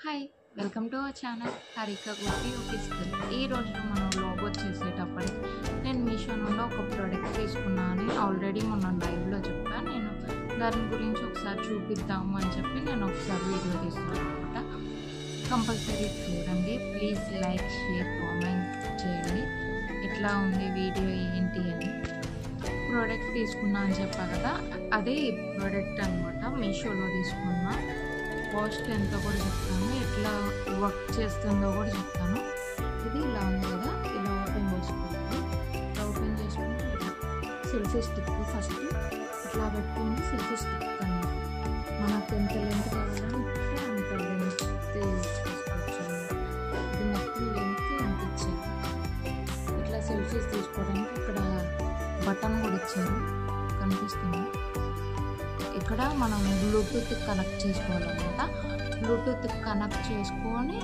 Hi welcome to our channel Harika Gopi official. ఈ రోజు మనం లోగో చేసేటప్పటికి నేను మీషో నుండి ఒక ప్రోడక్ట్ తీసుకున్నాను అని ఆల్రెడీ మొన్న లైవ్లో చెప్పాను. నేను దాని గురించి ఒకసారి చూపిద్దాము అని చెప్పి నేను ఒకసారి వీడియో తీస్తున్నాను అనమాట. కంపల్సరీ చూడండి, ప్లీజ్ లైక్ షేర్ కామెంట్ చేయండి ఎట్లా ఉంది వీడియో ఏంటి అని. ప్రోడక్ట్ తీసుకున్నా అని చెప్పా కదా, అదే ప్రోడక్ట్ అనమాట. మీషోలో తీసుకున్నా. కాస్ట్ ఎంతో కూడా చెప్తాను, ఎట్లా వర్క్ చేస్తుందో కూడా చెప్తాను. ఇది ఇలా ఉంది కదా, ఇలా ఓపెన్ చేసుకోవాలి. ఇలా ఓపెన్ చేసుకుంటే సెల్ఫీ స్టిక్ ఫస్ట్ ఇట్లా పెట్టుకుని సెల్ఫీ స్టిక్ అన్నమాట. మనకు ఎంత లెంత్ కావాలంటే అంత లెంత్ తీసుకోవచ్చు. ఇది మొత్తం లెంత్ ఎంత ఇచ్చారు. ఇట్లా సెల్ఫీస్ తీసుకోవడానికి ఇక్కడ బటన్ కూడా ఇచ్చారు, కనిపిస్తుంది. ఇక్కడ మనం బ్లూటూత్ కనెక్ట్ చేసుకోవాలన్నమాట. బ్లూటూత్ కనెక్ట్ చేసుకొని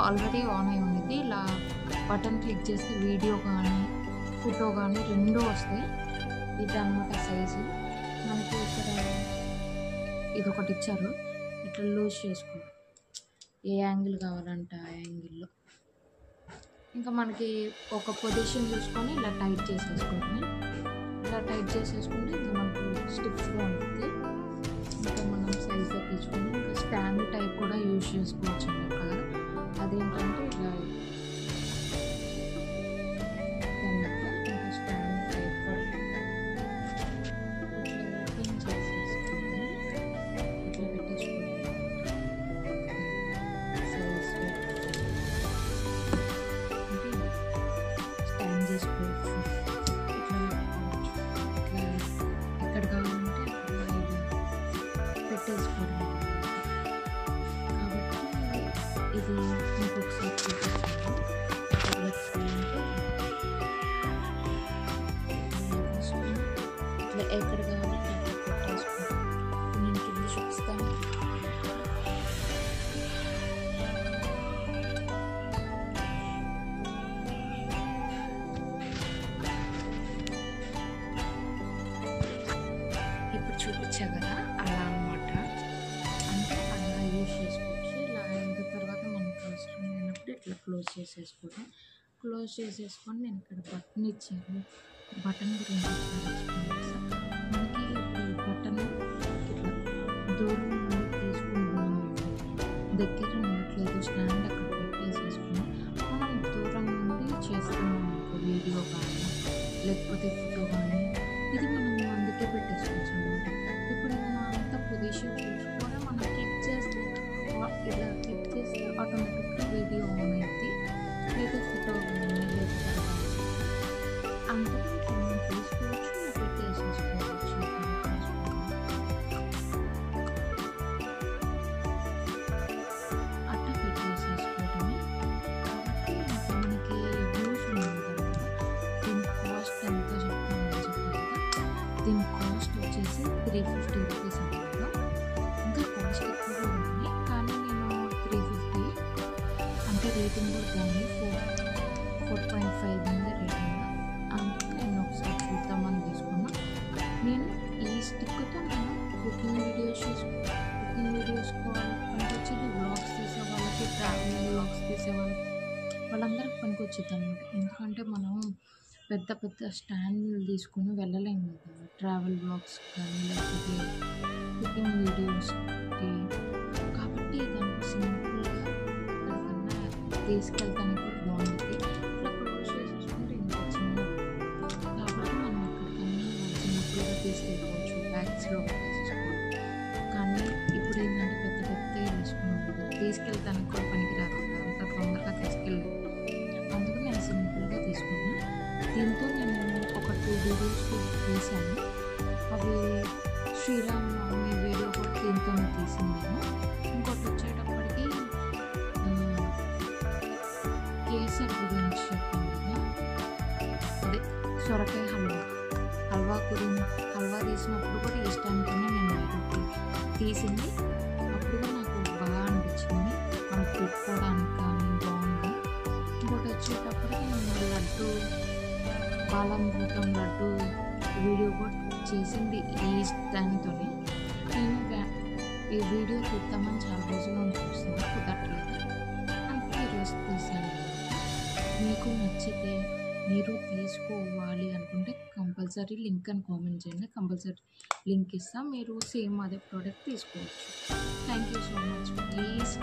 ఆల్రెడీ ఆన్ అయి ఉంది. ఇలా బటన్ క్లిక్ చేస్తే వీడియో కానీ ఫోటో కానీ రెండూ వస్తాయి. ఇది అన్నమాట సైజు. మనకి ఇక్కడ ఇది ఒకటి ఇచ్చారు, ఇట్లా లూజ్ చేసుకోవాలి. ఏ యాంగిల్ కావాలంటే ఆ యాంగిల్లో. ఇంకా మనకి ఒక పొజిషన్ చూసుకొని ఇలా టైట్ చేసేసుకోండి. ఇలా టైట్ చేసేసుకుంటే ఇంకా మనకు స్టిఫ్గా ఉంటుంది. ఇంకా మనం సైజ్ తగ్గించుకొని ఇంకా స్టాండ్ టైప్ కూడా యూజ్ చేసుకోవచ్చు అన్నమాట కదా. అదేంటంటే ఇలా ఇంకా స్టాండ్ టైప్ కూడా ఓపెన్ చేసేసుకొని ఇట్లా పెట్టేసుకోవాలి. సైజ్ అంటే స్టాండ్ చేసుకోవచ్చు. ఎక్కడ కావాలంటే పెట్టేసుకోవడం. కాబట్టి ఇది మీకు ఒకసారి చూపిస్తాను. ఇట్లా ఎక్కడ కావాలంటే అక్కడ పెట్టేసుకోవడం. నేను కింద చూపిస్తాను. ఇప్పుడు చూపించా కదా, అలా అనమాట. అంటే అలా యూజ్ చేసుకోవచ్చు. ఇలా అయిన తర్వాత మనకు అవసరం లేనప్పుడు ఇట్లా క్లోజ్ చేసేసుకోవడం. క్లోజ్ చేసేసుకొని నేను ఇక్కడ బటన్ ఇచ్చాను. బటన్ గురించి మనకి ఇప్పుడు బటన్ ఇట్లా దూరం నుండి తీసుకుంటున్నాము, దగ్గర ఉండట్లేదు. స్టాండ్ అక్కడ పెట్టేసేసుకుని మనం దూరం నుండి చేస్తున్నాం వీడియో కానీ లేకపోతే ఫోటో కానీ, ఇది మనం అందుకే పెట్టేసుకోవచ్చు అనమాట. ఇప్పుడు మనం అంత పొజిషన్ చూసుకొని మనం క్లిక్ చేస్తే ఇలా క్లిక్ చేస్తే ఆటోమేటిక్గా వీడియో ఆన్ అయింది, లేదా ఫోటో కానీ లేకపోతే అంతగా ఇట్లా మనం తీసుకోవచ్చు, పెట్టేసేసుకోవచ్చు. అట్లా పెట్టేసేసుకోవడమే. కాబట్టి ఇంకా మనకి వ్యూస్ ఉంది కదా. దీని కాస్ట్ ఎంతో చెప్తామని చెప్పారు కదా. దీని కాస్ట్ వచ్చేసి 350 రూపీస్ అనమాట. ఇంకా కాస్ట్ ఎక్కువగా ఉంది, కానీ నేను 350 అంటే రేటింగ్ కూడా బాగుంది. 4.5 ఉంది రేటింగ్. అందుకే నేను ఒకసారి చూద్దామని తీసుకున్నా. నేను ఈ స్టిక్తో నేను కుకింగ్ వీడియోస్ పనికొచ్చేది. వ్లాగ్స్ తీసే వాళ్ళకి, ట్రావెలింగ్ వ్లాగ్స్ తీసే వాళ్ళకి, వాళ్ళందరికీ పనికొచ్చేది అనమాట. ఎందుకంటే మనం పెద్ద పెద్ద స్టాండ్లు తీసుకుని వెళ్ళలేము కదా ట్రావెల్ బ్లాగ్స్ కానీ లేకపోతే కుకింగ్ వీడియోస్కి. కాబట్టి దానికి సింపుల్గా ఎక్కడికన్నా తీసుకెళ్తానికి కూడా బాగుంటుంది. ఇట్లా క్లోజ్ చేసేసుకుంటే ఇంకా చిన్న, కాబట్టి మనం ఎక్కడికన్నా సింపుల్గా తీసుకెళ్ళిపోవచ్చు. బ్యాగ్స్లో పెట్టేసుకోవాలి. కానీ ఇప్పుడు ఏంటంటే పెద్ద పెద్దగా తీసుకున్నాం కదా, తీసుకెళ్తానికి కూడా పనికిరాదు కదా, అంత తొందరగా తీసుకెళ్ళలేదు. అందుకు నేను సింపుల్గా తీసుకున్నాను. దీంతో నేను ఒక 2 వీడియోస్ తీసాను. అవి శ్రీరామనవమి వీడియో కూడా దీంతోనే తీసింది నేను. ఇంకోటి వచ్చేటప్పటికి కేసర్ గురించి చెప్పాను కదా, అదే సొరకాయ హల్వా తీసినప్పుడు కూడా ఈ స్టాండ్తోనే నేను వీడియో తీసింది. అప్పుడు కూడా నాకు బాగా అనిపించింది, మనకు పెట్టుకోవడానికి కానీ బాగుంది. ఇంకోటి వచ్చేటప్పటికి నేను లడ్డు బాలామృతం లడ్డు వీడియో కూడా చేసింది ఈ స్టాండ్తోనే. నేను ఈ వీడియో తీద్దామని చాలా రోజులు చూస్తున్నా, కుదరట్లేదు. మీకు నచ్చితే మీరు తీసుకోవాలి అనుకుంటే కంపల్సరీ లింక్ అని కామెంట్ చేయండి, కంపల్సరీ లింక్ ఇస్తాం, మీరు సేమ్ అదే ప్రోడక్ట్ తీసుకోవచ్చు. Thank you so much. Please